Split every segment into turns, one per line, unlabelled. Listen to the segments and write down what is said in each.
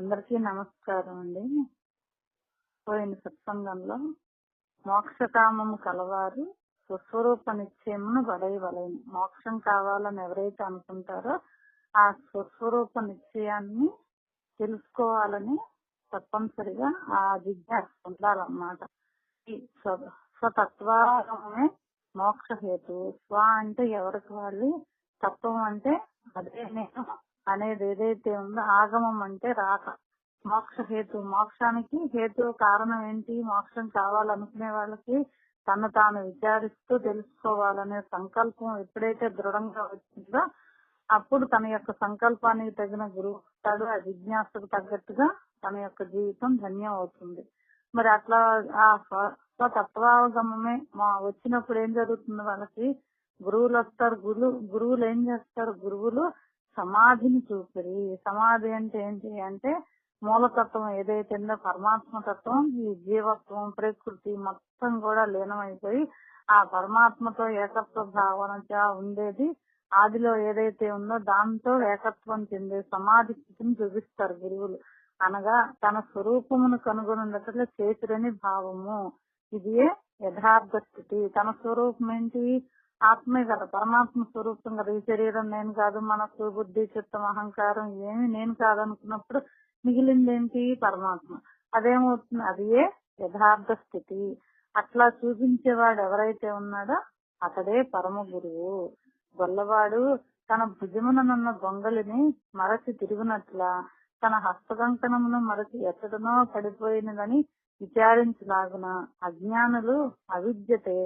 అందరికీ నమస్కారం అండి. పోయిన సత్సంగంలో మోక్షకామము కలవారు స్వస్వరూప నిశ్చయమును వలయవలెను. మోక్షం కావాలని ఎవరైతే అనుకుంటారో ఆ స్వస్వరూప నిశ్చయాన్ని తెలుసుకోవాలని తప్పనిసరిగా ఆ జిజ్ఞాస ఉండాలన్నమాట. ఈ స్వతత్వాగమే మోక్ష హేతు. స్వ అంటే ఎవరికి వాళ్ళు, తత్వం అంటే అదే నేను అనేది ఏదైతే ఉందో, ఆగమం అంటే రాక. మోక్ష హేతు, మోక్షానికి హేతు కారణం ఏంటి? మోక్షం కావాలనుకునే వాళ్ళకి తను తాను విచారిస్తూ తెలుసుకోవాలనే సంకల్పం ఎప్పుడైతే దృఢంగా వచ్చిందో అప్పుడు తన యొక్క సంకల్పానికి తగిన గురువు వస్తాడు. ఆ జిజ్ఞాసకు తగ్గట్టుగా తన యొక్క జీవితం ధన్యం అవుతుంది. మరి అట్లా ఆ స్వతత్వావగమమే వచ్చినప్పుడు ఏం జరుగుతుంది? వాళ్ళకి గురువులు వస్తారు. గురువులు ఏం చేస్తారు? గురువులు సమాధిని చూపిరి. సమాధి అంటే ఏంటి అంటే మూలతత్వం ఏదైతే ఉందో పరమాత్మ తత్వం, ఈ జీవత్వం, ప్రకృతి మొత్తం కూడా లీనమైపోయి ఆ పరమాత్మతో ఏకత్వ భావనగా ఉండేది ఆదిలో ఏదైతే ఉందో దాంతో ఏకత్వం చెందే సమాధి స్థితిని చూపిస్తారు గురువులు. అనగా తన స్వరూపమును కనుగొనున్నట్లు చేతురని భావము. ఇదే యథార్థ స్థితి. తన స్వరూపం ఏంటి? ఆత్మే కదా, పరమాత్మ స్వరూపం కదా. ఈ శరీరం నేను కాదు, మనసు, బుద్ధి, చిత్తం, అహంకారం ఏమి నేను కాదనుకున్నప్పుడు మిగిలింది ఏంటి? పరమాత్మ. అదేమవుతుంది? అదే యథార్థ స్థితి. అట్లా చూపించేవాడు ఎవరైతే ఉన్నాడో అతడే పరమ గురువు. గొల్లవాడు తన భుజముననున్న గొంగలిని మరచి తిరుగునట్లా తన హస్తకంకణమును మరచి ఎక్కడనో పడిపోయినదని విచారించలాగున అజ్ఞానులు అవిద్యతే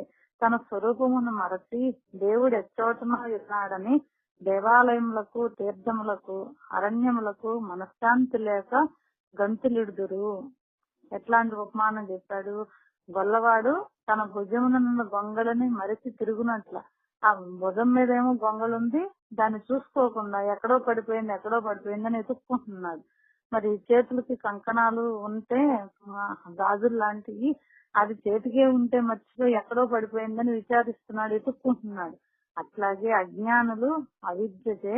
తన స్వరూపమును మరచి దేవుడు ఎచ్చోటనో ఉన్నాడని దేవాలయములకు, తీర్థములకు, అరణ్యములకు మనశ్శాంతి లేక గంతులిడుదురు. ఎట్లాంటి ఉపమానం చెప్పాడు? గొల్లవాడు తన భుజమునున్న గొంగళని మరిచి తిరుగునట్ల. ఆ భుజం మీద ఏమో గొంగళుంది, దాన్ని చూసుకోకుండా ఎక్కడో పడిపోయిందని ఎతుక్కుంటున్నాడు. మరి చేతులకి కంకణాలు ఉంటే గాజులు లాంటివి, అది చేతికే ఉంటే మర్చిపోయి ఎక్కడో పడిపోయిందని విచారిస్తున్నాడు, ఎతుక్కుంటున్నాడు. అట్లాగే అజ్ఞానులు అవిద్యతే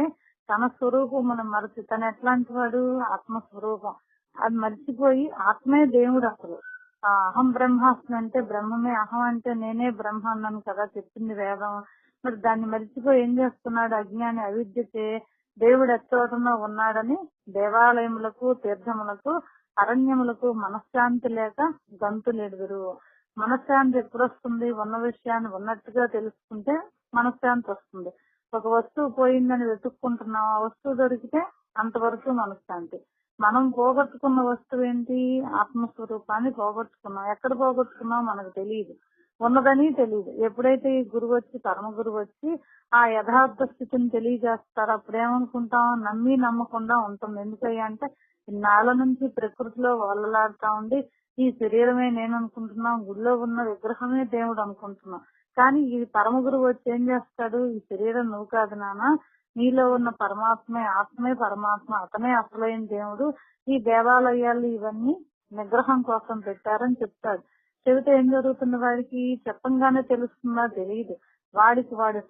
తన స్వరూపమును మరచి, తను ఎట్లాంటి వాడు? ఆత్మస్వరూపం. అది మర్చిపోయి ఆత్మే దేవుడు. అసలు ఆ అహం బ్రహ్మాస్మి అంటే బ్రహ్మమే, అహం అంటే నేనే బ్రహ్మ అన్నాను కదా చెప్పింది వేదం. మరి దాన్ని మర్చిపోయి ఏం చేస్తున్నాడు? అజ్ఞాని అవిద్యతే దేవుడు ఎచ్చోటనో ఉన్నాడని దేవాలయములకు, తీర్థములకు, అరణ్యములకు మనశ్శాంతి లేక గంతులెడుదురు. మనశ్శాంతి ఎప్పుడు వస్తుంది? ఉన్న విషయాన్ని ఉన్నట్టుగా తెలుసుకుంటే మనశ్శాంతి వస్తుంది. ఒక వస్తువు పోయిందని వెతుక్కుంటున్నాం, ఆ వస్తువు దొరికితే అంతవరకు మనశ్శాంతి. మనం పోగొట్టుకున్న వస్తువు ఏంటి? ఆత్మస్వరూపాన్ని పోగొట్టుకున్నాం. ఎక్కడ పోగొట్టుకున్నాం మనకు తెలియదు, ఉన్నదని తెలియదు. ఎప్పుడైతే ఈ గురువు వచ్చి, పరమ గురువు వచ్చి ఆ యథార్థ స్థితిని తెలియజేస్తారో అప్పుడేమనుకుంటాం? నమ్మి నమ్మకుండా ఉంటుంది. ఎందుకయ్యా అంటే ఇన్నాళ్ళ నుంచి ప్రకృతిలో వల్లలాడుతా ఉండి ఈ శరీరమే నేను అనుకుంటున్నాం, గుడిలో ఉన్న విగ్రహమే దేవుడు అనుకుంటున్నాం. కానీ ఈ పరమ గురువు వచ్చి ఏం చేస్తాడు? ఈ శరీరం నువ్వు కాదు నాన్న, నీలో ఉన్న పరమాత్మే, ఆత్మే పరమాత్మ, అతనే అసలైన దేవుడు. ఈ దేవాలయాలు ఇవన్నీ నిగ్రహం కోసం పెట్టారని చెప్తాడు. చెబితే ఏం జరుగుతుంది? వాడికి చెప్పంగానే తెలుస్తుందా? తెలియదు. వాడి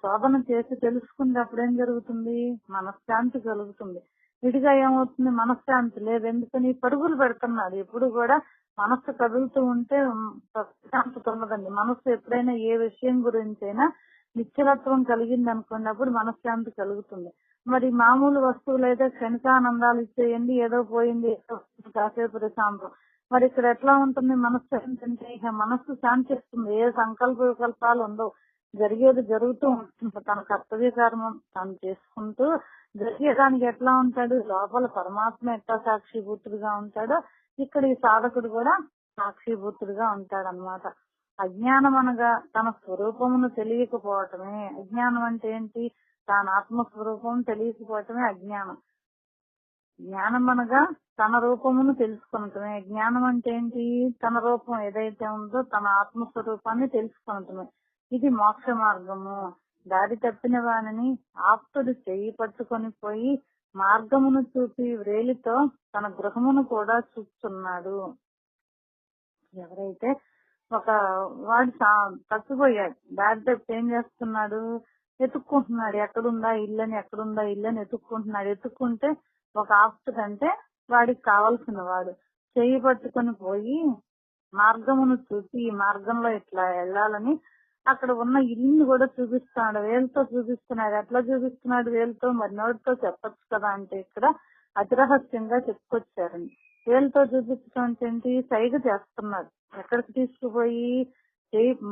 శోధన చేసి తెలుసుకుంటే అప్పుడు ఏం జరుగుతుంది? మనశ్శాంతి కలుగుతుంది. విడిగా ఏమవుతుంది? మనశ్శాంతి లేదు. ఎందుకని? పరుగులు పెడుతున్నాడు. ఎప్పుడు కూడా మనస్సు కదులుతూ ఉంటే ప్రశాంతత ఉన్నదండి. మనస్సు ఎప్పుడైనా ఏ విషయం గురించైనా నిశ్చలత్వం కలిగింది అనుకోండి, అప్పుడు మనశ్శాంతి కలుగుతుంది. మరి మామూలు వస్తువులు అయితే క్షణికానందాలు ఇచ్చేయండి, ఏదో పోయింది, కాసేపు ప్రశాంతం. మరి ఇక్కడ ఎట్లా ఉంటుంది? మనశ్శాంతి అంటే ఇక మనస్సు శాంతిస్తుంది. ఏ సంకల్ప వికల్పాలు ఉండవు, జరిగేది జరుగుతూ ఉంటుంది. తన కర్తవ్య కర్మం తను చేసుకుంటూ జరిగేదానికి ఎట్లా ఉంటాడు? లోపల పరమాత్మ ఎట్లా సాక్షిభూతుడుగా ఉంటాడో ఇక్కడ ఈ సాధకుడు కూడా సాక్షిభూతుడుగా ఉంటాడనమాట. అజ్ఞానం అనగా తన స్వరూపమును తెలియకపోవటమే. అజ్ఞానం అంటే ఏంటి? తన ఆత్మస్వరూపం తెలియకపోవటమే అజ్ఞానం. జ్ఞానం అనగా తన రూపమును తెలుసుకుంటమే. జ్ఞానం అంటే ఏంటి? తన రూపం ఏదైతే ఉందో తన ఆత్మస్వరూపాన్ని తెలుసుకుంటమే. ఇది మోక్ష మార్గము. దారి తప్పిన వానిని ఆప్తుడు చెయ్యి పట్టుకొని పోయి మార్గమును చూపి వ్రేలితో తన గృహమును కూడా చూపుతున్నాడు. ఎవరైతే ఒక వాడు తప్పిపోయాడు, దారి తప్పి ఏం చేస్తున్నాడు? ఎత్తుక్కుంటున్నాడు. ఎక్కడుందా ఇల్లని ఎత్తుక్కుంటున్నాడు. ఎత్తుక్కుంటే ఒక ఆప్తుడు అంటే వాడికి కావలసిన వాడు చెయ్యి పట్టుకొని పోయి మార్గమును చూసి ఈ మార్గంలో ఇట్లా వెళ్ళాలని అక్కడ ఉన్న ఇల్లుని కూడా చూపిస్తున్నాడు, వేలుతో చూపిస్తున్నాడు. ఎట్లా చూపిస్తున్నాడు వేలుతో? మరి నోటితో చెప్పొచ్చు కదా అంటే ఇక్కడ అతిరహస్యంగా చెప్పుకొచ్చారండి. వేలుతో చూపించడం అంటే ఏంటి? సైగ చేస్తున్నాడు. ఎక్కడికి తీసుకుపోయి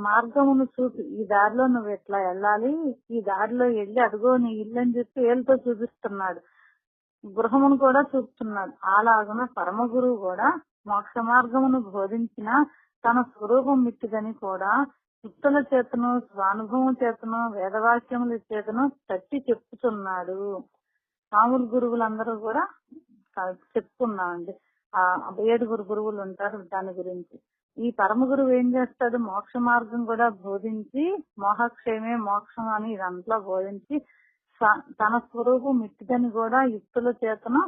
మార్గమును చూపి ఈ దారిలో నువ్వు ఎట్లా వెళ్ళాలి, ఈ దారిలో వెళ్ళి అదిగో నీ ఇల్లు అని చెప్పి వేలుతో చూపిస్తున్నాడు. గృహమును కూడా చూపుతున్నాడు. అలాగున పరమ గురువు కూడా మోక్ష మార్గమును బోధించిన తన స్వరూపం మిట్టిదని కూడా యుక్తుల చేతను స్వానుభవం చేతను వేదవాక్యముల చేతను తట్టి చెప్పుతున్నాడు. మామూలు గురువులందరూ కూడా చెప్పుకున్నామండి. 7 గురువులు ఉంటారు దాని గురించి. ఈ పరమ గురువు ఏం చేస్తాడు? మోక్ష మార్గం కూడా బోధించి మోహక్షేమే మోక్షం అని ఇదంతా బోధించి తన స్వరూపం మిట్టిదని కూడా యుక్తుల చేతను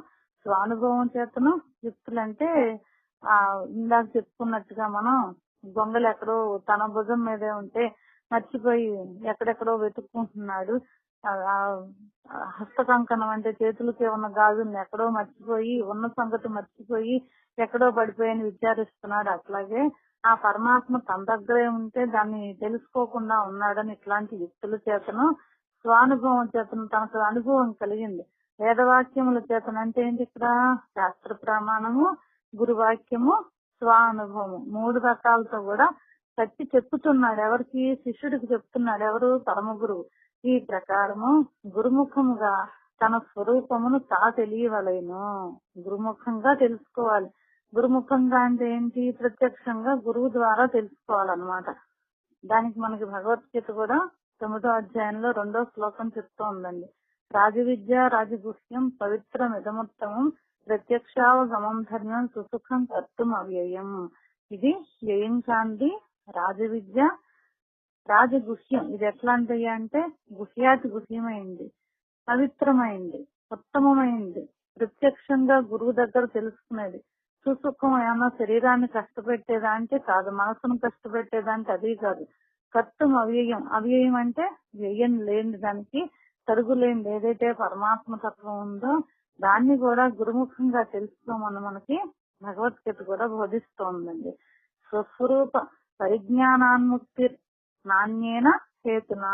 స్వానుభవం చేతను, యుక్తులంటే ఇందాక చెప్పుకున్నట్టుగా మనం దొంగలు ఎక్కడో తన భుజం మీదే ఉంటే మర్చిపోయి ఎక్కడెక్కడో వెతుక్కుంటున్నాడు. హస్త కంకణం అంటే చేతులకి ఉన్న గాజుల్ని ఎక్కడో మర్చిపోయి, ఉన్న సంగతి మర్చిపోయి ఎక్కడో పడిపోయని విచారిస్తున్నాడు. అట్లాగే ఆ పరమాత్మ తన దగ్గరే ఉంటే దాన్ని తెలుసుకోకుండా ఉన్నాడని ఇట్లాంటి యుక్తుల చేతను స్వానుభవం చేతను తనకు అనుభవం కలిగింది. వేదవాక్యముల చేతను అంటే ఏంటి? ఇక్కడ శాస్త్ర ప్రమాణము, గురువాక్యము, స్వానుభవము 3 రకాలతో కూడా తట్టి చెప్పుతున్నాడు. ఎవరికి? శిష్యుడికి చెప్తున్నాడు. ఎవరు? పరమ గురువు. ఈ ప్రకారము గురుముఖముగా తన స్వరూపమును తెలియవలేను. గురుముఖంగా తెలుసుకోవాలి. గురుముఖంగా అంటే ఏంటి? ప్రత్యక్షంగా గురువు ద్వారా తెలుసుకోవాలన్నమాట. దానికి మనకి భగవద్గీత కూడా 9వ అధ్యాయంలో 2వ శ్లోకం చెప్తూ ఉందండి. రాజవిద్య రాజగుహ్యం పవిత్రం ఇదముత్తమం ప్రత్యక్షావగమం ధర్మం సుసుఖం కర్తుం అవ్యయం. ఇది వ్యయం కాంతి రాజవిద్య రాజగుహ్యం. ఇది ఎట్లాంటి అంటే గుహ్యాతి గుహ్యమైంది, పవిత్రమైంది, ఉత్తమమైంది, ప్రత్యక్షంగా గురువు దగ్గర తెలుసుకునేది. సుసుఖం ఏమన్నా శరీరాన్ని కష్టపెట్టేదా అంటే కాదు, మనసును కష్టపెట్టేదా అంటే అది కాదు. కర్తం అవ్యయం. అవ్యయం అంటే వ్యయం లేని దానికి, తరుగులేని ఏదైతే పరమాత్మ తత్వం ఉందో దాన్ని కూడా గురుముఖంగా తెలుసుకోమని మనకి భగవద్గీత కూడా బోధిస్తోందండి. స్వస్వరూప పరిజ్ఞానాన్ముక్తి నాణ్యేన హేతున.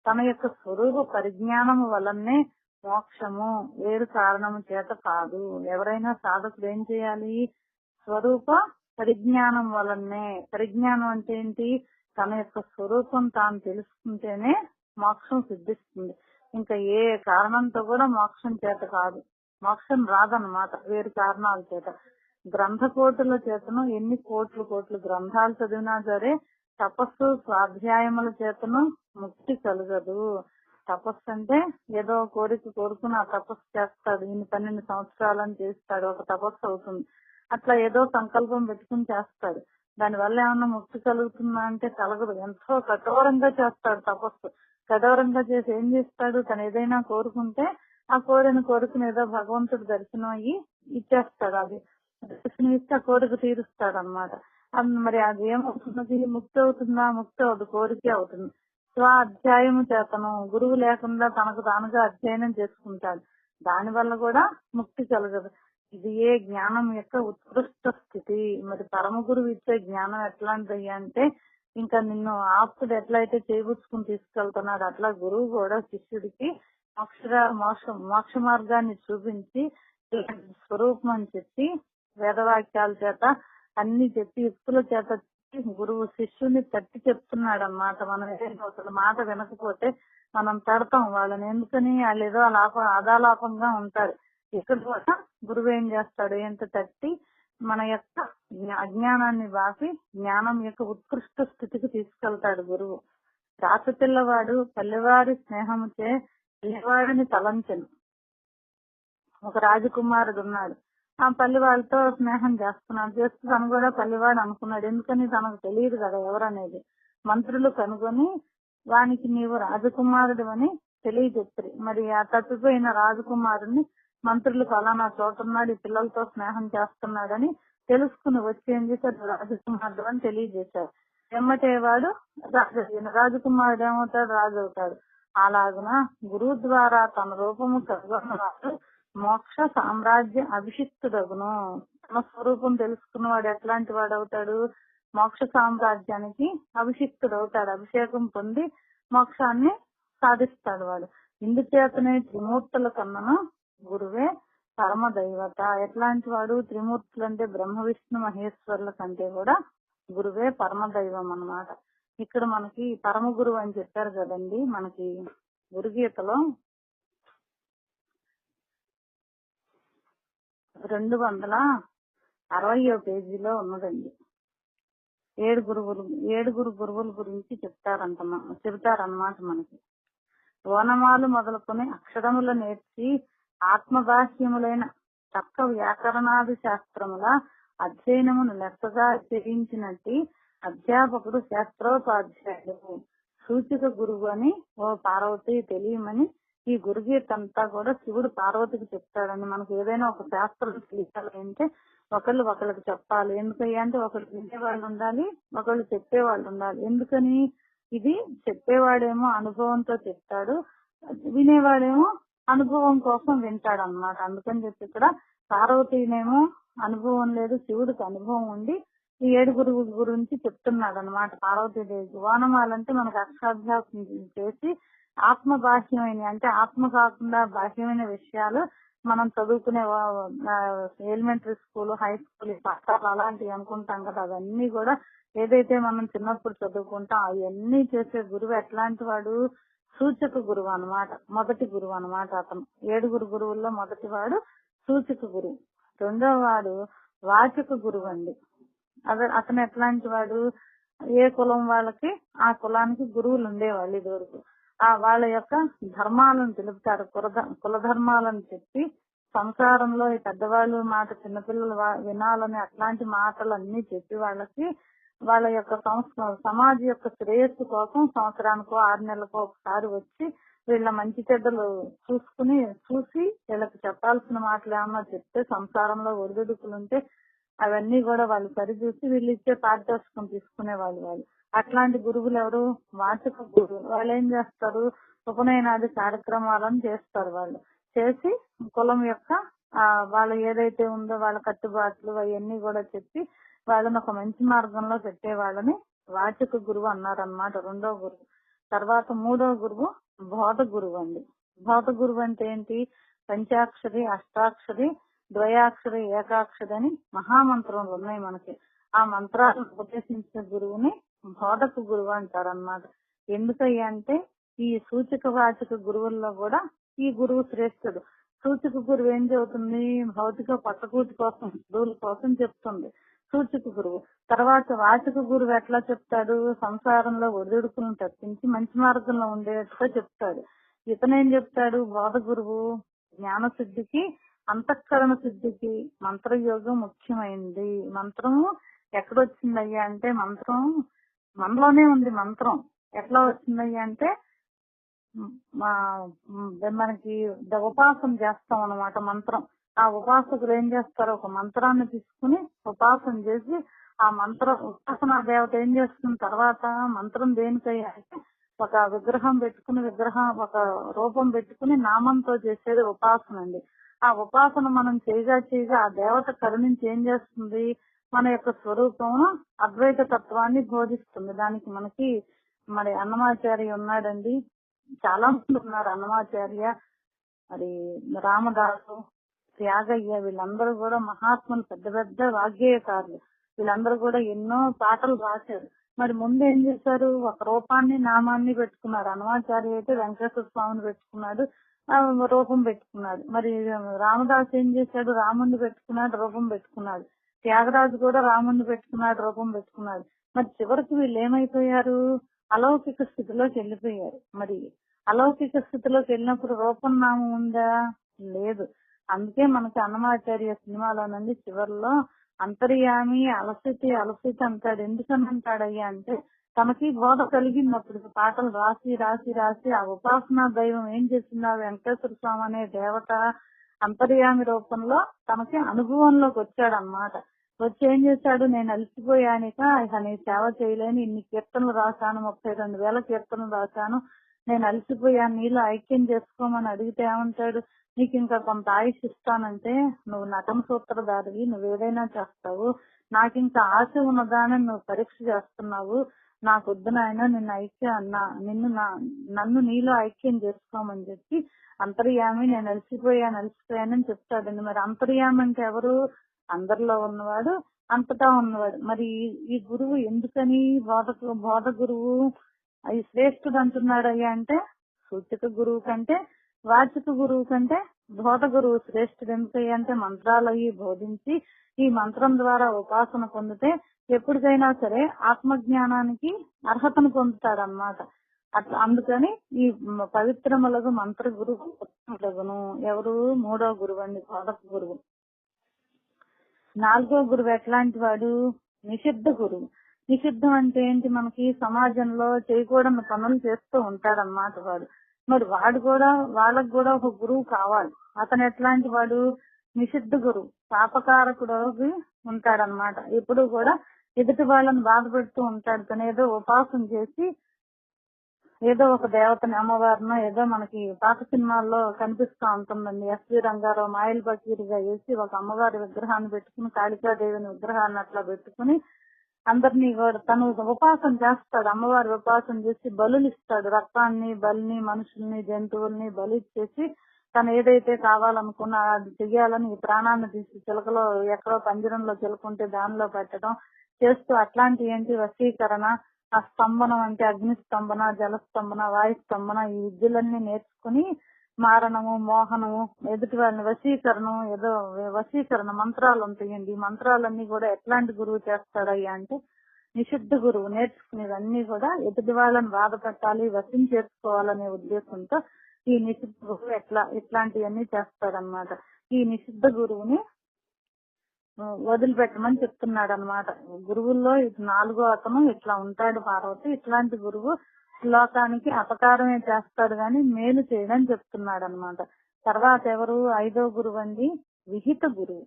తన యొక్క స్వరూప పరిజ్ఞానము వలనే మోక్షము, వేరు కారణము చేత కాదు. ఎవరైనా సాధకులు ఏం చేయాలి? స్వరూప పరిజ్ఞానం వలనే. పరిజ్ఞానం అంటే ఏంటి? తన యొక్క స్వరూపం తాను తెలుసుకుంటేనే మోక్షం సిద్ధిస్తుంది. ఇంకా ఏ కారణంతో కూడా మోక్షం చేత కాదు. మోక్షం రాదన్నమాట వేరు కారణాల చేత. గ్రంథకోటుల చేతను ఎన్ని కోట్లు గ్రంథాలు చదివినా సరే తపస్సు స్వాధ్యాయముల చేతను ముక్తి కలగదు. తపస్సు అంటే ఏదో కోరుకుని ఆ తపస్సు చేస్తాడు, ఇన్ని 12 సంవత్సరాలని చేస్తాడు, ఒక తపస్సు అవుతుంది. అట్లా ఏదో సంకల్పం పెట్టుకుని చేస్తాడు. దానివల్ల ఏమన్నా ముక్తి కలుగుతుందా అంటే కలగదు. ఎంతో కఠోరంగా చేస్తాడు తపస్సు. కఠోరంగా చేసి ఏం చేస్తాడు? తను ఏదైనా కోరుకుంటే ఆ కోరికను ఏదో భగవంతుడు దర్శనం అయ్యి ఇచ్చేస్తాడు. అది దర్శనం ఇస్తే ఆ కోరిక తీరుస్తాడు అనమాట. మరి అది ఏమవుతున్నది? ముక్తి అవుతుందా? ముక్తి అవుతుంది, కోరిక అవుతుంది. అధ్యాయము చేతను గురువు లేకుండా తనకు తానుగా అధ్యయనం చేసుకుంటాడు. దాని వల్ల కూడా ముక్తి కలగదు. ఇది ఏ జ్ఞానం యొక్క ఉత్కృష్ట స్థితి. మరి పరమ గురువు ఇచ్చే జ్ఞానం ఎట్లాంటిది అంటే ఇంకా నిన్ను ఆప్తుడు ఎట్లయితే చేకూర్చుకుని తీసుకెళ్తున్నాడు అట్లా గురువు కూడా శిష్యుడికి మోక్ష మార్గాన్ని చూపించి స్వరూపం అని చెప్పి వేదవాక్యాల చేత అన్ని చెప్పి యుక్తుల చేత గురువు శిష్యుని తట్టి చెప్తున్నాడు అన్నమాట. మనం ఏదైనా మాట వినకపోతే మనం తడతాం వాళ్ళని. ఎందుకని? వాళ్ళు ఏదో అదాలాపంగా ఉంటారు. ఇక్కడ కూడా గురువు ఏం చేస్తాడు? ఎంత తట్టి మన యొక్క అజ్ఞానాన్ని బాపి జ్ఞానం యొక్క ఉత్కృష్ట స్థితికి తీసుకెళ్తాడు గురువు. రాసపిల్లవాడు పల్లెవాడి స్నేహముచే పల్లెవాడిని తలంచెను. ఒక రాజకుమారుడు ఉన్నాడు. ఆ పల్లెవాడితో స్నేహం చేస్తూ తను కూడా పల్లెవాడు అనుకున్నాడు. ఎందుకని? తనకు తెలియదు కదా ఎవరనేది. మంత్రులు కనుగొని వానికి నీవు రాజకుమారుడు అని తెలియజెప్పారు. మరి ఆ తప్పిపోయిన రాజకుమారుడిని మంత్రులు ఫలానా చోట ఉన్నాడు, ఈ పిల్లలతో స్నేహం చేస్తున్నాడని తెలుసుకుని వచ్చి ఏం చేశాడు? రాజకుమారుడు అని తెలియజేశాడు. ఎమ్మటే వాడు రాజకుమారుడు ఏమవుతాడు? రాజు అవుతాడు. అలాగున గురువు ద్వారా తన రూపము కనుగొన్నవాడు మోక్ష సామ్రాజ్య అభిషిక్తుడగును. తన స్వరూపం తెలుసుకున్నవాడు ఎట్లాంటి వాడు అవుతాడు? మోక్ష సామ్రాజ్యానికి అభిషిక్తుడవుతాడు. అభిషేకం పొంది మోక్షాన్ని సాధిస్తాడు వాడు. ఇందుచేతనే త్రిమూర్తుల కన్నను గురువే పరమ దైవత. ఎట్లాంటి వాడు? త్రిమూర్తులు అంటే బ్రహ్మ విష్ణు మహేశ్వరుల కంటే కూడా గురువే పరమ దైవం అన్నమాట. ఇక్కడ మనకి పరమ గురువు అని చెప్పారు కదండి. మనకి గురుగీతలో 260వ పేజీలో ఉన్నదండి. ఏడుగురు గురువుల గురించి చెబుతారన్నమాట మనకి. ఓనమాలు మొదలుకొని అక్షరముల నేర్చి ఆత్మభాష్యములైన చక్క వ్యాకరణాది శాస్త్రముల అధ్యయనమును లెక్కగా చేయించినట్టు అధ్యాపకుడు శాస్త్రోపాధ్యాయుడు సూచిక గురువు అని ఓ పార్వతి తెలియమని ఈ గురుగీత అంతా కూడా శివుడు పార్వతికి చెప్తాడని. మనకు ఏదైనా ఒక శాస్త్రం తెలియాలంటే ఒకళ్ళకి చెప్పాలి. ఎందుకయ్యా అంటే ఒకళ్ళు వినేవాళ్ళు ఉండాలి, ఒకళ్ళు చెప్పేవాళ్ళు ఉండాలి. ఎందుకని? ఇది చెప్పేవాడేమో అనుభవంతో చెప్తాడు, వినేవాడేమో అనుభవం కోసం వింటాడు అన్నమాట. అందుకని చెప్పి ఇక్కడ పార్వతీనేమో అనుభవం లేదు, శివుడికి అనుభవం ఉండి ఈ 7 గురువుల గురించి చెప్తున్నాడు అనమాట పార్వతీదేవికి. ఓనమాలంటే మనకు అక్షరాభ్యాసం చేసి ఆత్మ బాహ్యమైన అంటే ఆత్మ కాకుండా బాహ్యమైన విషయాలు మనం చదువుకునే ఎలిమెంటరీ స్కూల్, హై స్కూల్ పాఠాలు అలాంటివి అనుకుంటాం కదా, అవన్నీ కూడా ఏదైతే మనం చిన్నప్పుడు చదువుకుంటాం అవన్నీ చేసే గురువు ఎట్లాంటి వాడు? సూచక గురువు అన్నమాట. మొదటి గురువు అన్నమాట అతను. 7 గురువుల్లో మొదటి వాడు సూచక గురువు. రెండవ వాడు వాచక గురువు అండి. అతను ఎట్లాంటి వాడు? ఏ కులం వాళ్ళకి ఆ కులానికి గురువులు ఉండేవాళ్ళు ఇదివరకు. వాళ్ళ యొక్క ధర్మాలను తెలుపుతారు. కుల ధర్మాలను చెప్పి సంసారంలో ఈ పెద్దవాళ్ళు మాట చిన్నపిల్లలు వినాలని అట్లాంటి మాటలన్నీ చెప్పి వాళ్ళకి వాళ్ళ యొక్క సమాజ యొక్క శ్రేయస్సు కోసం సంవత్సరానికో 6 నెలలకో ఒకసారి వచ్చి వీళ్ళ మంచి చెడ్డలు చూసి వీళ్ళకి చెప్పాల్సిన మాటలు ఏమన్నా చెప్తే సంసారంలో ఒడిదుడుకులుంటే అవన్నీ కూడా వాళ్ళు సరిచూసి వీళ్ళు ఇచ్చే పారితోషికం తీసుకునే వాళ్ళు. అట్లాంటి గురువులు ఎవరు? వాచక గురువులు. వాళ్ళు ఏం చేస్తారు? ఉపనయనాది కార్యక్రమాలను చేస్తారు. వాళ్ళు చేసి కులం యొక్క వాళ్ళ ఏదైతే ఉందో వాళ్ళ కట్టుబాట్లు అవన్నీ కూడా చెప్పి వాళ్ళని ఒక మంచి మార్గంలో పెట్టే వాళ్ళని వాచక గురువు అన్నారన్నమాట. రెండవ గురువు. తర్వాత మూడవ గురువు బోధ గురువు అండి. బోధ గురువు అంటే ఏంటి? పంచాక్షరి, అష్టాక్షరి, ద్వయాక్షరి, ఏకాక్షరి అని మహామంత్రములు ఉన్నాయి మనకి. ఆ మంత్రాలను ఉపదేశించే గురువుని బోధక గురువు అంటారన్నమాట. ఎందుకయ్యా అంటే ఈ సూచక వాచక గురువుల్లో కూడా ఈ గురువు శ్రేష్ఠుడు. సూచక గురువు ఏం చెబుతుంది? భౌతిక పట్టకూటి కోసం, గురువుల కోసం చెప్తుంది సూచక గురువు. తర్వాత వాచక గురువు ఎట్లా చెప్తాడు? సంసారంలో ఒడిదుడుకులను తప్పించి మంచి మార్గంలో ఉండేట్టుగా చెప్తాడు. ఇతనేం చెప్తాడు? బోధ గురువు జ్ఞాన సిద్ధికి, అంతఃకరణ సిద్ధికి మంత్రయోగం ముఖ్యమైంది. మంత్రము ఎక్కడొచ్చిందయ్యా అంటే మంత్రం మనలోనే ఉంది. మంత్రం ఎట్లా వచ్చిందయ్యా అంటే మనకి ఉపాసన చేస్తాం అన్నమాట. మంత్రం ఆ ఉపాసకులు ఏం చేస్తారు? ఒక మంత్రాన్ని తీసుకుని ఉపాసన చేసి ఆ మంత్ర ఉపాసనా దేవత ఏం చేస్తున్న తర్వాత మంత్రం దేనికయ్యా అంటే ఒక విగ్రహం పెట్టుకుని ఒక రూపం పెట్టుకుని నామంతో చేసేది ఉపాసన అండి. ఆ ఉపాసన మనం చేయగా ఆ దేవత కరుణించి ఏం చేస్తుంది? మన యొక్క స్వరూపము అద్వైత తత్వాన్ని బోధిస్తుంది. దానికి మనకి మరి అన్నమాచార్య ఉన్నాడండి, చాలా మంది ఉన్నారు. అన్నమాచార్య, మరి రామదాసు, త్యాగయ్య, వీళ్ళందరూ కూడా మహాత్ములు, పెద్ద పెద్ద వాగ్గేయకారులు. వీళ్ళందరూ కూడా ఎన్నో పాటలు రాశారు. మరి ముందు ఏం చేశారు? ఒక రూపాన్ని నామాన్ని పెట్టుకున్నారు. అన్నమాచార్య అయితే వెంకటేశ్వర స్వామిని పెట్టుకున్నాడు, రూపం పెట్టుకున్నాడు. మరి రామదాసు ఏం చేశాడు? రాముణ్ణి పెట్టుకున్నాడు, రూపం పెట్టుకున్నాడు. త్యాగరాజు కూడా రాముణ్ణి పెట్టుకున్నాడు, రూపం పెట్టుకున్నాడు. మరి చివరికి వీళ్ళు ఏమైపోయారు? అలౌకిక స్థితిలోకి వెళ్ళిపోయారు. మరి అలౌకిక స్థితిలోకి వెళ్ళినప్పుడు రూపం నామం ఉందా? లేదు. అందుకే మనకి అన్నమాచార్య సినిమాలోనండి చివరిలో అంతర్యామి అలసితి అంటాడు. ఎందుకని అంటాడయ్యా అంటే తనకి బోధ కలిగినప్పుడు పాటలు రాసి ఆ ఉపాసనా దైవం ఏం చేసింది? వెంకటేశ్వర స్వామి అనే దేవత అంతర్యామి రూపంలో తనకి అనుభవంలోకి వచ్చాడు అన్నమాట. వచ్చి ఏం చేశాడు? నేను అలసిపోయానిక ఇక నీ సేవ చేయలేని ఇన్ని కీర్తనలు రాశాను, 32,000 కీర్తనలు రాశాను, నేను అలసిపోయాను, నీలో ఐక్యం చేసుకోమని అడిగితే ఏమంటాడు? నీకు ఇంకా కొంత ఆయుష్ ఇస్తానంటే నువ్వు నటన సూత్రధారివి, నువ్వేదైనా చేస్తావు, నాకు ఇంకా ఆశ ఉన్నదానని నువ్వు పరీక్ష చేస్తున్నావు, నాకు వద్దు నాయన, నన్ను నీలో ఐక్యం చేసుకోమని చెప్పి అంతర్యామి నేను అలసిపోయానని చెప్తాడండి. మరి అంతర్యామి అంటే ఎవరు? అందరిలో ఉన్నవాడు, అంతటా ఉన్నవాడు. మరి ఈ గురువు ఎందుకని బోధ గురువు అది శ్రేష్ఠుడు అంటున్నాడు అయ్యా అంటే, సూచక గురువు కంటే వాచక గురువు కంటే బోధ గురువు శ్రేష్ఠుడు. ఎందుకయ్యా అంటే మంత్రాలు అవి బోధించి ఈ మంత్రం ద్వారా ఉపాసన పొందితే ఎప్పటికైనా సరే ఆత్మజ్ఞానానికి అర్హతను పొందుతాడనమాట. అట్లా అందుకని ఈ పవిత్రములకు మంత్ర గురువు ఉత్తములగును. ఎవరు? 3వ గురువు అండి, బోధక గురువు. 4వ గురువు ఎట్లాంటి వాడు? నిషిద్ధ గురువు. నిషిద్ధం అంటే ఏంటి? మనకి సమాజంలో చేయకూడని పనులు చేస్తూ ఉంటాడన్నమాట వాడు. మరి వాళ్ళకు కూడా ఒక గురువు కావాలి. అతను ఎట్లాంటి వాడు? నిషిద్ధ గురువు. పాపకారకుడు ఉంటాడనమాట. ఎప్పుడు కూడా ఎదుటి వాళ్ళని బాధ పెడుతూ ఉంటాడు. తను ఏదో ఉపాసన చేసి ఏదో ఒక దేవతని, అమ్మవారినో ఏదో మనకి పాత సినిమాల్లో కనిపిస్తా ఉంటుందండి. ఎస్వి రంగారావు మాయిల్ బకీరిగా వేసి ఒక అమ్మవారి విగ్రహాన్ని పెట్టుకుని, కాళికాదేవిని విగ్రహాన్ని అట్లా పెట్టుకుని అందరినీ కూడా తను ఉపాసన చేస్తాడు. అమ్మవారి ఉపాసన చేసి బలులు ఇస్తాడు. రక్తాన్ని, బలిని, మనుషుల్ని, జంతువుల్ని బలి ఇచ్చేసి తను ఏదైతే కావాలనుకున్నా అది చెయ్యాలని ఈ ప్రాణాన్ని తీసి చిలకలో ఎక్కడో పంజరంలో చిలుకుంటే దానిలో పెట్టడం చేస్తూ అట్లాంటి ఏంటి వశీకరణ, ఆ స్తంభనం అంటే అగ్ని స్తంభన, జలస్తంభన, వాయు స్తంభన ఈ విద్యలన్నీ నేర్చుకుని మారణము, మోహనము, ఎదుటి వాళ్ళని వశీకరణం, ఏదో వశీకరణ మంత్రాలు ఉంటాయండి. ఈ మంత్రాలన్నీ కూడా ఎట్లాంటి గురువు చేస్తాడయ్యా అంటే నిషిద్ధ గురువు. నేర్చుకునేవన్నీ కూడా ఎదుటి వాళ్ళని బాధ పెట్టాలి, వశం చేసుకోవాలనే ఉద్దేశంతో ఈ నిషిద్ధ గురువు ఇట్లాంటివన్నీ చేస్తాడనమాట. ఈ నిషిద్ధ గురువుని వదిలిపెట్టమని చెప్తున్నాడు అనమాట. గురువుల్లో 4వ అతను ఇట్లా ఉంటాడు పార్వతి. ఇట్లాంటి గురువు లోకానికి అపకారమే చేస్తాడు గాని మేలు చేయడని చెప్తున్నాడు అనమాట. తర్వాత ఎవరు? 5వ గురువు అండి, విహిత గురువు.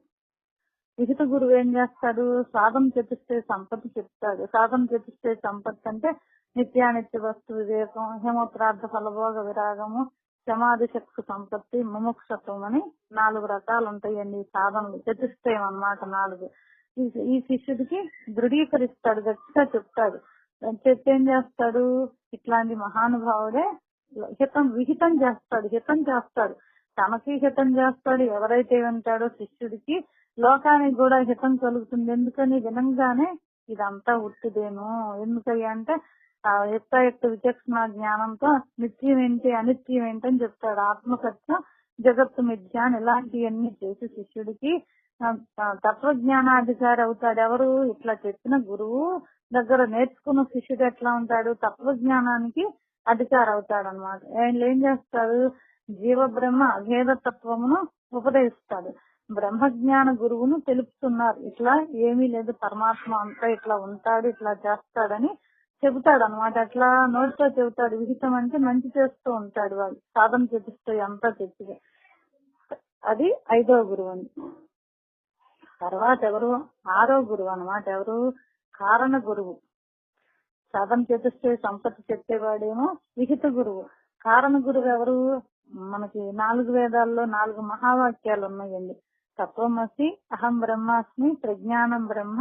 విహిత గురువు ఏం చేస్తాడు? సాధన చతుష్టే సంపత్తి చెప్తాడు. సాధన చతుష్టే సంపత్తి అంటే నిత్యానిత్య వస్తు వివేకం, హేమోత్రార్థ ఫలభోగ విరాగము, సమాధి శక్తి సంపత్తి, ముముక్షత్వం అని 4 రకాలు ఉంటాయండి సాధనలు. చతుష్టయం అన్నమాట 4. ఈ శిష్యుడికి దృఢీకరిస్తాడు, గట్టిగా చెప్తాడు. చెప్పేం చేస్తాడు? ఇట్లాంటి మహానుభావుడే విహితం చేస్తాడు. తనకి హితం చేస్తాడు. ఎవరైతే వింటాడో శిష్యుడికి లోకానికి కూడా హితం కలుగుతుంది. ఎందుకని? వినంగానే ఇదంతా ఉట్టిదేను. ఎందుకయ్యా అంటే యుక్త విచక్షణ జ్ఞానంతో నిత్యం ఏంటి, అనిత్యం ఏంటి అని చెప్తాడు. ఆత్మసత్యం, జగత్తు మిథ్య అని ఇలాంటివన్నీ చేసి శిష్యుడికి తత్వజ్ఞానాధికారి అవుతాడు. ఎవరు? ఇట్లా చెప్పిన గురువు దగ్గర నేర్చుకున్న శిష్యుడు ఎట్లా ఉంటాడు? తత్వజ్ఞానానికి అధికారి అవుతాడు అనమాట. ఆయన ఏం చేస్తాడు? జీవ బ్రహ్మ అభేద తత్వమును ఉపదేశిస్తాడు. బ్రహ్మజ్ఞాన గురువును తెలుపుతున్నారు. ఇట్లా ఏమీ లేదు, పరమాత్మ అంతా ఇట్లా ఉంటాడు, ఇట్లా చేస్తాడని చెబుతాడు అనమాట. అట్లా నోటితో చెబుతాడు. విహితం అంటే మంచి చేస్తూ ఉంటాడు. వాళ్ళు సాధన చేపిస్తూ అంతా చెప్పి. అది 5వ గురువు అండి. తర్వాత ఎవరు? 6వ గురువు అనమాట. ఎవరు? కారణ గురువు. సాధన చేపిస్తే సంపత్తి చెప్పేవాడేమో విహిత గురువు. కారణ గురువు ఎవరు? మనకి 4 వేదాల్లో 4 మహావాక్యాలు ఉన్నాయండి. తత్వమసి, అహం బ్రహ్మాస్మి, ప్రజ్ఞానం బ్రహ్మ,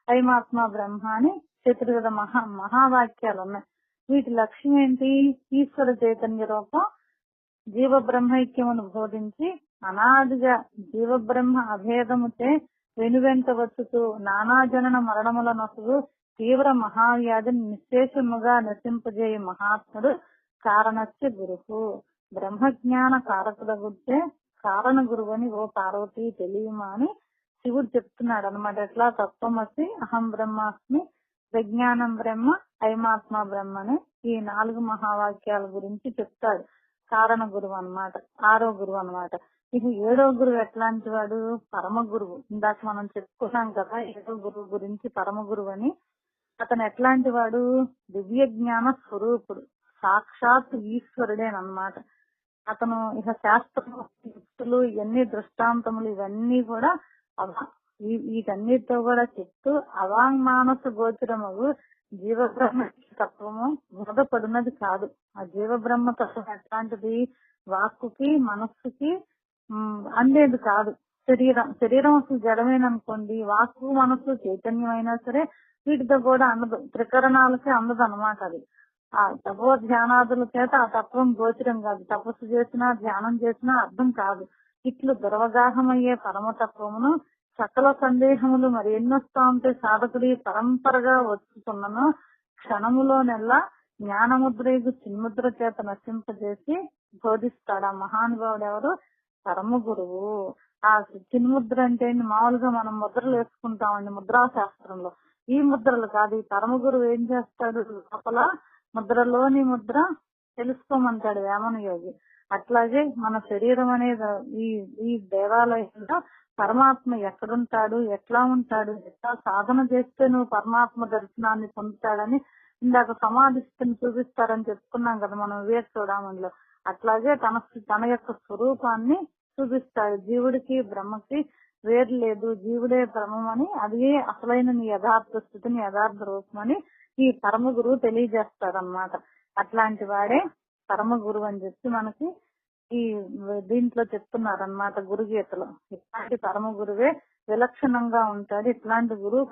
ఐమాత్మ బ్రహ్మ అని చతుర్విధ మహావాక్యాలు ఉన్నాయి. వీటి లక్ష్యం ఏంటి? ఈశ్వర చైతన్య రూపం జీవ బ్రహ్మైక్యమును బోధించి అనాదిగా జీవ బ్రహ్మ అభేదముతే వెనువెంట వచ్చుతూ నానాజనన మరణముల నొసగు తీవ్ర మహావ్యాధిని నిశ్శేషముగా నశింపజేయ మహాత్ముడు కారణస్య గురువు. బ్రహ్మజ్ఞాన కారకుల గుర్తే కారణ గురువు అని ఓ పార్వతి తెలియమా అని శివుడు చెప్తున్నాడు అనమాట. ఎట్లా? తత్వమసి, అహం బ్రహ్మాస్మి, విజ్ఞానం బ్రహ్మ, ఐమాత్మ బ్రహ్మ అని ఈ 4 మహావాక్యాల గురించి చెప్తాడు. కారణ గురువు అన్నమాట. 6వ గురువు అన్నమాట. ఇక 7వ గురువు ఎట్లాంటి వాడు? పరమ గురువు. ఇందాక మనం చెప్పుకున్నాం కదా 7వ గురువు గురించి, పరమ గురువు అని. అతను ఎట్లాంటి వాడు? దివ్య జ్ఞాన స్వరూపుడు, సాక్షాత్ ఈశ్వరుడేనమాట. అతను ఇక శాస్త్రములు ఇవన్నీ దృష్టాంతములు ఇవన్నీ కూడా వీటన్నిటితో కూడా చెప్తూ అవాంగ్మానస గోచరము జీవబ్రహ్మ తత్వము బోధపడినది కాదు. ఆ జీవబ్రహ్మ తత్వం ఎట్లాంటిది, వాక్కుకి మనస్సుకి అందేది కాదు. శరీరం అసలు జడమేననుకోండి, వాక్కు మనస్సు చైతన్యమైనా సరే వీటితో కూడా అందదు, త్రికరణాలకి అందదు అనమాట. అది ఆ తపో ధ్యానాదుల చేత ఆ తత్వం గోచరం కాదు. తపస్సు చేసినా ధ్యానం చేసినా అర్థం కాదు. ఇట్లు దుర్వగాహమయ్యే పరమతత్వమును సకల సందేహములు మరి ఎన్నొస్తా ఉంటే సాధకుడి పరంపరగా వచ్చుతున్నను క్షణములోనెల్లా జ్ఞానముద్రేగు చిన్ముద్ర చేత నశింపజేసి బోధిస్తాడు. ఆ మహానుభావుడు ఎవరు? పరమ గురువు. ఆ చిన్ముద్ర అంటే మామూలుగా మనం ముద్రలు వేసుకుంటామండి ముద్రా శాస్త్రంలో. ఈ ముద్రలు కాదు. ఈ పరమ గురువు ఏం చేస్తాడు, లోపల ముద్రలోని ముద్ర తెలుసుకోమంటాడు వేమన యోగి. అట్లాగే మన శరీరం అనేది ఈ దేవాలయంలో పరమాత్మ ఎక్కడుంటాడు, ఎట్లా ఉంటాడు, ఎట్లా సాధన చేస్తే నువ్వు పరమాత్మ దర్శనాన్ని పొందుతాడని ఇందాక సమాధిస్తుని చూపిస్తారని చెప్పుకున్నాం కదా మనం వివేక చూడమనిలో. అట్లాగే తన యొక్క స్వరూపాన్ని చూపిస్తాడు. జీవుడికి బ్రహ్మకి వేరు లేదు, జీవుడే బ్రహ్మమని, అదే అసలైన నీ యథార్థ స్థితిని యథార్థ రూపమని ఈ పరమ గురువు తెలియజేస్తాడనమాట. అట్లాంటి వాడే పరమ గురువు అని చెప్పి మనకి ఈ దీంట్లో చెప్తున్నారనమాట గురుగీతలో. ఇట్లాంటి పరమ గురువే విలక్షణంగా ఉంటాడు. ఇట్లాంటి గురువు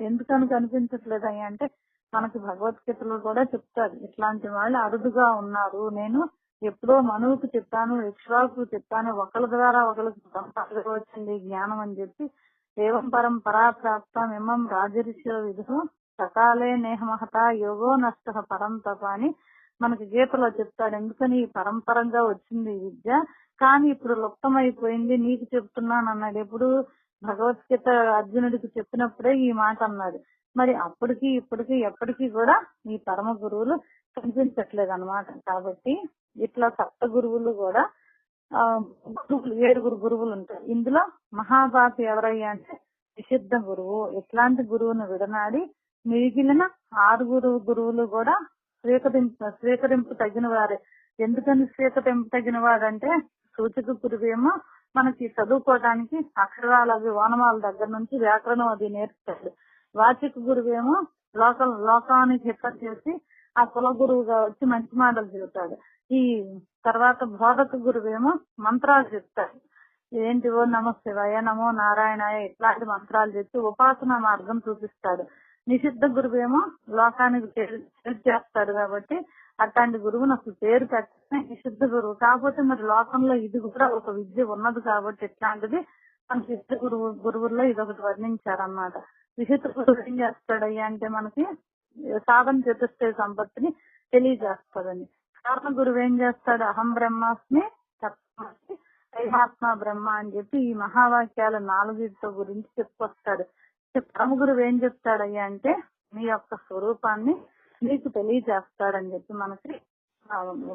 ఎందుకని కనిపించట్లేదు అంటే మనకి భగవద్గీతలో కూడా చెప్తాడు, ఇట్లాంటి వాళ్ళు అరుదుగా ఉన్నారు. నేను ఎప్పుడో మనువుకు చెప్పాను, ఇక్ష్వాకు చెప్పాను, ఒకళ్ళ ద్వారా ఒకరికి వచ్చింది జ్ఞానం అని చెప్పి ఏవం పరంపరా ప్రాప్తం ఇమం రాజరిషో విధు సకాలే నేహమహత యోగో నష్ట పరంతప అని మనకి గీతలో చెప్తాడు. ఎందుకని పరంపరంగా వచ్చింది ఈ విద్య, కానీ ఇప్పుడు లుప్తమైపోయింది, నీకు చెప్తున్నాను అన్నాడు. ఎప్పుడు భగవద్గీత అర్జునుడికి చెప్పినప్పుడే ఈ మాట అన్నాడు. మరి అప్పటికి ఇప్పటికి ఎప్పటికీ కూడా ఈ పరమ గురువులు కనిపించట్లేదు అనమాట. కాబట్టి ఇట్లా సప్త గురువులు కూడా 7 గురువులు ఉంటారు. ఇందులో మహాబాతి ఎవరయ్యా అంటే విశుద్ధ గురువు. ఇట్లాంటి గురువును విడనాడి మిగిలిన 6 గురువులు కూడా స్వీకరింపు తగిన వారే. ఎందుకని స్వీకరింపు తగిన వాడంటే సూచక గురువేమో మనకి చదువుకోవడానికి అక్షరాలు అవి ఓనమాల దగ్గర నుంచి వ్యాకరణం అది నేర్పుతాడు. వాచిక గురువేమో లోకానికి హిత చేసి ఆ కుల గురువుగా వచ్చి మంచి మాటలు చెబుతాడు. ఈ తర్వాత బోధక గురువేమో మంత్రాలు చెప్తాడు. ఏంటివో నమో శివాయ, నమో నారాయణాయ ఇట్లాంటి మంత్రాలు చెప్పి ఉపాసన మార్గం చూపిస్తాడు. నిషిద్ధ గురువేమో లోకానికి చేస్తాడు. కాబట్టి అట్లాంటి గురువుని అసలు పేరు పెట్టిన నిషిద్ధ గురువు. కాకపోతే మరి లోకంలో ఇది కూడా ఒక విద్య ఉన్నది కాబట్టి ఇట్లాంటిది మన సిద్ధ గురువుల్లో ఇదొకటి వర్ణించారన్నమాట. విహిత గురువు ఏం చేస్తాడయ్యా అంటే మనకి సాధన చతుష్టయ సంపత్తిని తెలియజేస్తాడని. కారణ గురువు ఏం చేస్తాడు, అహం బ్రహ్మాస్మి తత్వమసి ఐమాత్మ బ్రహ్మ అని చెప్పి ఈ మహావాక్యాల 4 గురించి చెప్పుకొస్తాడు. పరమ గురువు ఏం చెప్తాడయ్యా అంటే నీ యొక్క స్వరూపాన్ని నీకు తెలియజేస్తాడని చెప్పి మనకి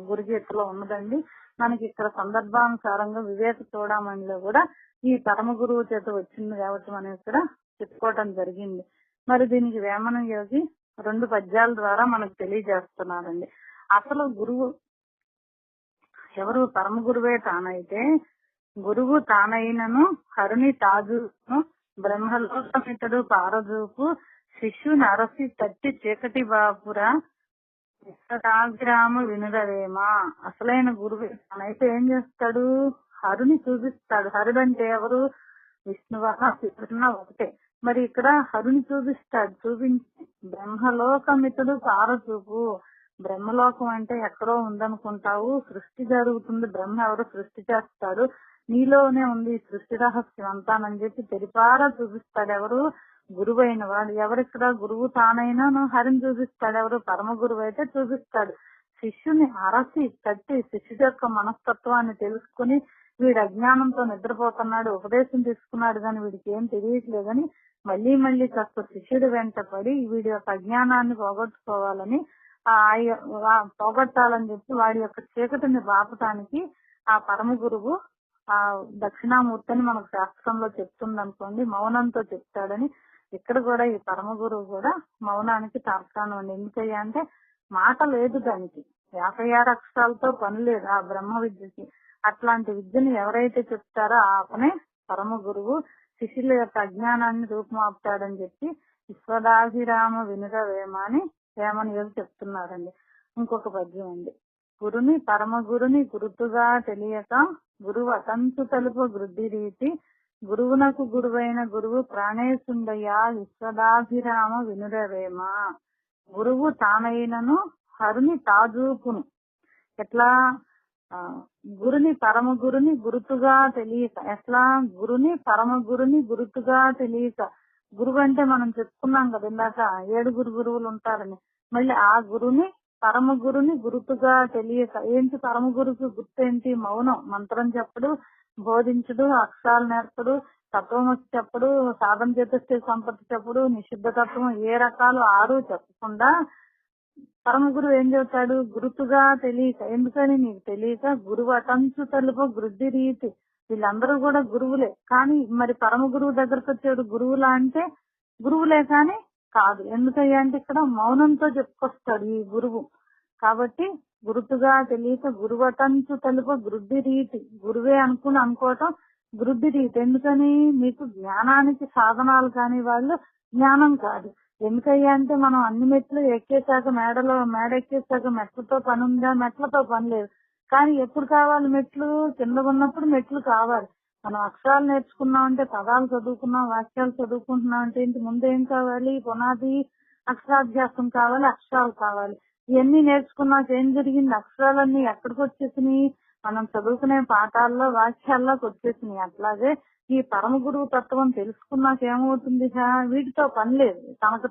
గురుగీతలో ఉన్నదండి. మనకి ఇక్కడ సందర్భానుసారంగా వివేక చూడమనిలో కూడా ఈ పరమ గురువు చేత వచ్చింది కాబట్టి మనం ఇక్కడ చెప్పుకోవటం జరిగింది. మరి దీనికి వేమన యోగి 2 పద్యాల ద్వారా మనకు తెలియజేస్తున్నారండి. అసలు గురువు ఎవరు? పరమ గురువే తానైతే గురువు తానైనను హరుని తాజును బ్రహ్మలోకమితడు పారదూపు శిష్యుని అరసి తట్టి చీకటి బాపురా విగ్రామ వినుదవేమా. అసలైన గురువు తానైతే ఏం చేస్తాడు, హరుని చూపిస్తాడు. హరుడు అంటే ఎవరు? విష్ణువన్న శివుడున్న ఒకటే. మరి ఇక్కడ హరుని చూపిస్తాడు. చూపించి బ్రహ్మలోకమితుడు పారచూపు. బ్రహ్మలోకం అంటే ఎక్కడో ఉందనుకుంటావు, సృష్టి జరుగుతుంది. బ్రహ్మ ఎవరు సృష్టి చేస్తాడు, నీలోనే ఉంది సృష్టి రహస్యం అంతానని చెప్పి తెలిపారా చూపిస్తాడు. ఎవరు? గురువు అయిన వాడు. ఎవరిక్కడ? గురువు తానైనా హరిని చూపిస్తాడు. ఎవరు? పరమ గురువు అయితే చూపిస్తాడు. శిష్యుని అరసి తట్టి శిష్యుడి యొక్క మనస్తత్వాన్ని తెలుసుకుని వీడు అజ్ఞానంతో నిద్రపోతున్నాడు, ఉపదేశం తీసుకున్నాడు కానీ వీడికి ఏం తెలియట్లేదని మళ్లీ మళ్లీ కాస్త శిష్యుడి వెంట పడి వీడి యొక్క అజ్ఞానాన్ని పోగొట్టుకోవాలని పోగొట్టాలని చెప్పి వాడి యొక్క చీకటిని బాపటానికి ఆ పరమ గురువు ఆ దక్షిణామూర్తిని మనకు శాస్త్రంలో చెప్తుందనుకోండి, మౌనంతో చెప్తాడని. ఇక్కడ కూడా ఈ పరమ గురువు కూడా మౌనానికి తార్కాణం అండి. ఎందుకయ్యా అంటే మాట లేదు దానికి, 56 అక్షరాలతో పని లేదు ఆ బ్రహ్మ విద్యకి. అట్లాంటి విద్యను ఎవరైతే చెప్తారో ఆపనే పరమ గురువు శిష్యుల యొక్క అజ్ఞానాన్ని రూపుమాపుతాడని చెప్పి విశ్వదాభిరామ వినురవేమ అని వేమని యోగి చెప్తున్నారండి. ఇంకొక పద్యం ఉంది. గురుని పరమ గురుని గురుతుగా తెలియక గురువు అతంతు తలుపు వృద్ధి రీతి గురువునకు గురువైన గురువు ప్రాణేశుండయ్యా విశ్వదాభిరామ వినురవేమ. గురువు తానైనను హరుని తాజూపును. ఎట్లా? గురుని పరమ గురుని గురుతుగా తెలియక. ఎట్లా? గురుని పరమ గురుని గురుతుగా తెలియక. గురువు అంటే మనం చెప్పుకున్నాం కదా ఇందాక 7 గురువులు ఉంటారని. మళ్ళీ ఆ గురుని పరమ గురుని గురుతుగా తెలియక. ఏంటి పరమ గురుకు గుర్తేంటి? మౌనం. మంత్రం చెప్పడు, బోధించడు, అక్షరాలు నేర్పడు, తత్వం చెప్పడు, సాధన చేస్తే సంపత్తి చెప్పడు, నిషిద్ధ తత్వం ఏ రకాలు 6 చెప్పకుండా పరమ గురువు ఏం చెబుతాడు? గురుతుగా తెలియక. ఎందుకని? నీకు తెలియక గురువు అటంచు తలుపు వృద్ధి రీతి. వీళ్ళందరూ కూడా గురువులే. కానీ మరి పరమ గురువు దగ్గరకు వచ్చాడు గురువులా అంటే గురువులే కానీ కాదు. ఎందుకయ్యా అంటే ఇక్కడ మౌనంతో చెప్పుకొస్తాడు ఈ గురువు. కాబట్టి గురుతుగా తెలియక గురువు అటంచు తలుపు వృద్ధి రీతి. గురువే అనుకోవటం వృద్ధి రీతి. ఎందుకని? మీకు జ్ఞానానికి సాధనాలు కాని వాళ్ళు జ్ఞానం కాదు. ఎందుకయ్యా అంటే మనం అన్ని మెట్లు ఎక్కేసాక మేడ ఎక్కేసాక మెట్లతో పని ఉందా? మెట్లతో పని లేదు. కానీ ఎప్పుడు కావాలి మెట్లు? కింద ఉన్నప్పుడు మెట్లు కావాలి. మనం అక్షరాలు నేర్చుకున్నాం అంటే, పదాలు చదువుకున్నాం, వాక్యాలు చదువుకుంటున్నాం అంటే ఏంటి? ముందు ఏం కావాలి? పునాది అక్షరాభ్యాసం కావాలి, అక్షరాలు కావాలి. ఇవన్నీ నేర్చుకున్నాక ఏం జరిగింది? అక్షరాలన్నీ ఎక్కడికి వచ్చేసినాయి? మనం చదువుకునే పాఠాల్లో వాక్యాల్లోకి వచ్చేసినాయి. అట్లాగే ఈ పరమ గురువు తత్వం తెలుసుకున్నాక ఏమవుతుంది? వీటితో పని లేదు.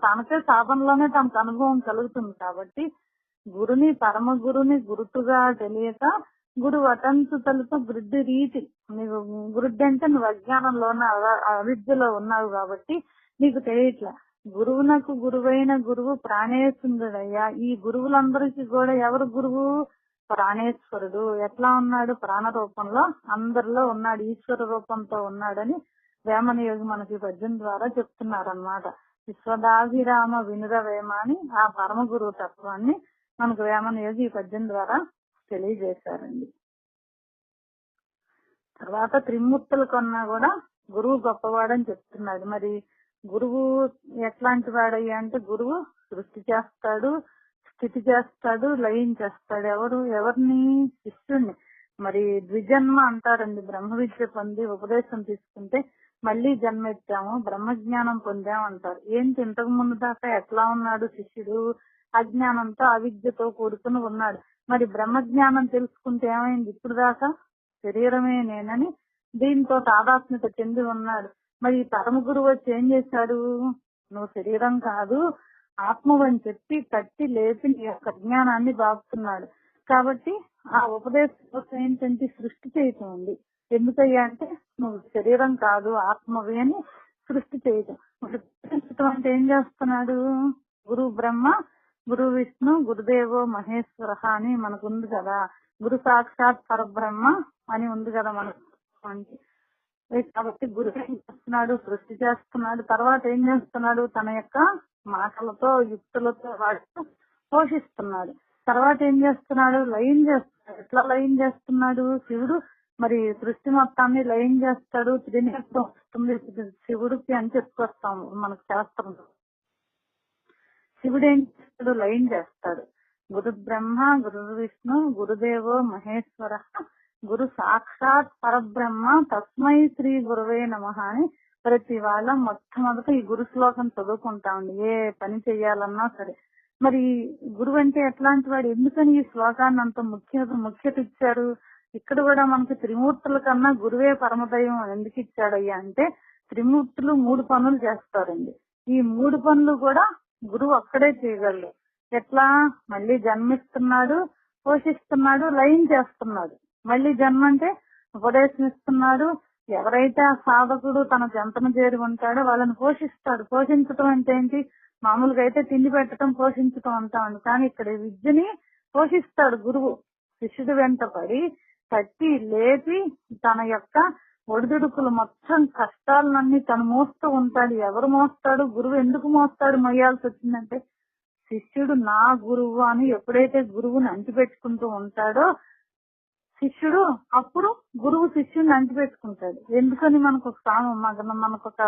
తనకే సాధనలోనే తనకు అనుభవం కలుగుతుంది. కాబట్టి గురుని పరమ గురుని గురుతుగా తెలియక గురువు అటంతు తలుపు వృద్ధి రీతి. నీకు వృద్ధి అంటే నువ్వు అజ్ఞానంలో అవిద్యలో ఉన్నావు కాబట్టి నీకు తెలియట్లా. గురువునకు గురువైన గురువు ప్రాణేశ్వరుడయ్యా. ఈ గురువులందరికీ కూడా ఎవరు గురువు? ప్రాణేశ్వరుడు. ఎట్లా ఉన్నాడు? ప్రాణ రూపంలో అందరిలో ఉన్నాడు, ఈశ్వర రూపంతో ఉన్నాడని వేమన యోగి మనకి పద్యం ద్వారా చెప్తున్నారన్నమాట. విశ్వదాభిరామ వినురవేమ అని ఆ పరమ గురువు తత్వాన్ని మనకు వేమన యోగి ఈ పద్యం ద్వారా తెలియజేశారండి. తర్వాత త్రిమూర్తుల కన్నా కూడా గురువు గొప్పవాడని చెప్తున్నాడు. మరి గురువు ఎట్లాంటి వాడయ్యా అంటే గురువు సృష్టి చేస్తాడు, స్థితి చేస్తాడు, లయం చేస్తాడు. ఎవరిని? శిష్యుణ్ణి. మరి ద్విజన్మ అంటారండి. బ్రహ్మ విద్య పొంది ఉపదేశం తీసుకుంటే మళ్ళీ జన్మెత్తాము, బ్రహ్మజ్ఞానం పొందాము అంటారు. ఏంటి? ఇంతకు ముందు దాకా ఎట్లా ఉన్నాడు శిష్యుడు? అజ్ఞానంతో అవిద్యతో కూడుకుని ఉన్నాడు. మరి బ్రహ్మజ్ఞానం తెలుసుకుంటే ఏమైంది? ఇప్పుడు దాకా శరీరమే నేనని దీంతో తాదాత్మ్యత చెంది ఉన్నాడు. మరి పరమ గురువు వచ్చి ఏం చేశాడు? నువ్వు శరీరం కాదు ఆత్మవని చెప్పి కట్టి లేపి నీ యొక్క జ్ఞానాన్ని బాగుతున్నాడు. కాబట్టి ఆ ఉపదేశం ఏంటంటే సృష్టి చేయటం ఉంది. ఎందుకయ్యా అంటే నువ్వు శరీరం కాదు ఆత్మవి అని సృష్టి చేయటం. అంటే ఏం చేస్తున్నాడు? గురు బ్రహ్మ, గురు విష్ణు, గురుదేవో మహేశ్వర అని మనకు ఉంది కదా. గురు సాక్షాత్ పరబ్రహ్మ అని ఉంది కదా మనకు. కాబట్టి గురువు ఏం చేస్తున్నాడు? సృష్టి చేస్తున్నాడు. తర్వాత ఏం చేస్తున్నాడు? తన యొక్క మాటలతో యుక్తులతో వాడుతూ పోషిస్తున్నాడు. తర్వాత ఏం చేస్తున్నాడు? లయం చేస్తున్నాడు. ఎట్లా లయం చేస్తున్నాడు? శివుడు మరి సృష్టి మొత్తాన్ని లయం చేస్తాడు. త్రినేత్రం వస్తుంది శివుడికి అని చెప్పుకొస్తాము మనకు శాస్త్రంలో. శివుడు ఏం చేస్తాడు? లయం చేస్తాడు. గురు బ్రహ్మ, గురు విష్ణు, గురుదేవో మహేశ్వర, గురు సాక్షాత్ పరబ్రహ్మ తస్మై శ్రీ గురువే నమః అని ప్రతి వాళ్ళ మొట్టమొదట ఈ గురు శ్లోకం చదువుకుంటామండి ఏ పని చెయ్యాలన్నా సరే. మరి గురువు అంటే ఎట్లాంటి వాడు? ఎందుకని ఈ శ్లోకాన్ని అంత ముఖ్యత ఇచ్చారు? ఇక్కడ కూడా మనకు త్రిమూర్తుల కన్నా గురువే పరమదైవం ఎందుకు ఇచ్చాడయ్యా అంటే త్రిమూర్తులు 3 పనులు చేస్తారండి. ఈ 3 పనులు కూడా గురువు ఒక్కడే చేయగలడు. ఎట్లా? మళ్ళీ జన్మిస్తున్నాడు, పోషిస్తున్నాడు, లయం చేస్తున్నాడు. మళ్ళీ జన్మ అంటే ఉపదేశం ఇస్తున్నాడు. ఎవరైతే ఆ సాధకుడు తన చెంతన చేరి ఉంటాడో వాళ్ళని పోషిస్తాడు. పోషించటం అంటే ఏంటి? మామూలుగా అయితే తిండి పెట్టడం పోషించటం అంటామండి. కానీ ఇక్కడ విద్యని పోషిస్తాడు గురువు. శిష్యుడు వెంట పడి తట్టి లేపి తన యొక్క ఒడిదుడుకులు మొత్తం కష్టాలన్నీ తను మోస్తూ ఉంటాడు. ఎవరు మోస్తాడు? గురువు. ఎందుకు మోస్తాడు? మొయ్యాల్సి వచ్చిందంటే శిష్యుడు నా గురువు అని ఎప్పుడైతే గురువుని అంటిపెట్టుకుంటూ ఉంటాడో శిష్యుడు అప్పుడు గురువు శిష్యుని అంటిపెట్టుకుంటాడు. ఎందుకని మనకు ఒక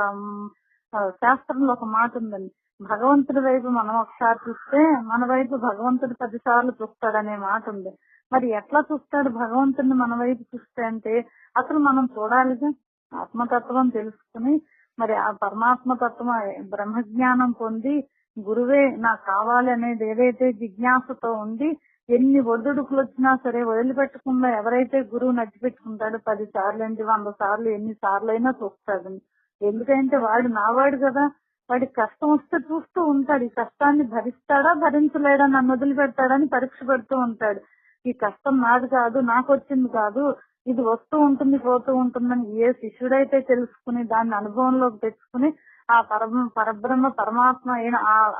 శాస్త్రంలో ఒక మాట ఉందండి, భగవంతుడి వైపు మనం ఒకసారి చూస్తే మన వైపు భగవంతుడు 10 సార్లు చూస్తాడనే మాట ఉంది. మరి ఎట్లా చూస్తాడు భగవంతుడిని మన వైపు చూస్తే అంటే అసలు మనం చూడాలిగా, ఆత్మతత్వం తెలుసుకుని మరి ఆ పరమాత్మ తత్వం బ్రహ్మజ్ఞానం పొంది గురువే నాకు కావాలి అనేది ఏదైతే జిజ్ఞాసతో ఉండి ఎన్ని ఒడిదుడుకులు వచ్చినా సరే వదిలిపెట్టకుండా ఎవరైతే గురువు నడిచిపెట్టుకుంటాడో 10 సార్లు ఏంటి 100 సార్లు ఎన్ని సార్లు అయినా చూస్తాడు. ఎందుకంటే వాడు నావాడు కదా, వాడికి కష్టం వస్తే చూస్తూ ఉంటాడు. ఈ కష్టాన్ని భరిస్తాడా భరించలేడా, నన్ను వదిలిపెడతాడని పరీక్ష పెడుతూ ఉంటాడు. ఈ కష్టం నాది కాదు, నాకు వచ్చింది కాదు, ఇది వస్తూ ఉంటుంది పోతూ ఉంటుందని ఏ శిష్యుడైతే తెలుసుకుని దాన్ని అనుభవంలోకి తెచ్చుకుని ఆ పరబ్రహ్మ పరమాత్మ అయిన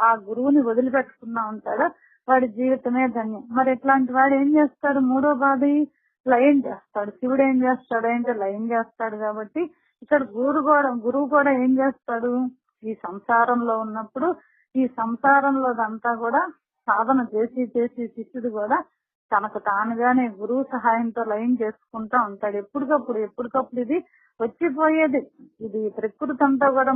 ఆ గురువుని వదిలిపెట్టుకున్నా ఉంటాడో వాడి జీవితమే ధన్యం. మరి ఇట్లాంటి వాడు ఏం చేస్తాడు, మూడో బాధి లయం చేస్తాడు. శివుడు ఏం చేస్తాడు అంటే లయం చేస్తాడు. కాబట్టి ఇక్కడ గురువు కూడా ఏం చేస్తాడు, ఈ సంసారంలో ఉన్నప్పుడు ఈ సంసారంలో అంతా కూడా సాధన చేసి చేసి శిష్యుడు కూడా తనకు తానుగానే గురువు సహాయంతో లయం చేసుకుంటా ఉంటాడు. ఎప్పటికప్పుడు ఇది వచ్చిపోయేది. ఇది ప్రకృతి అంతా కూడా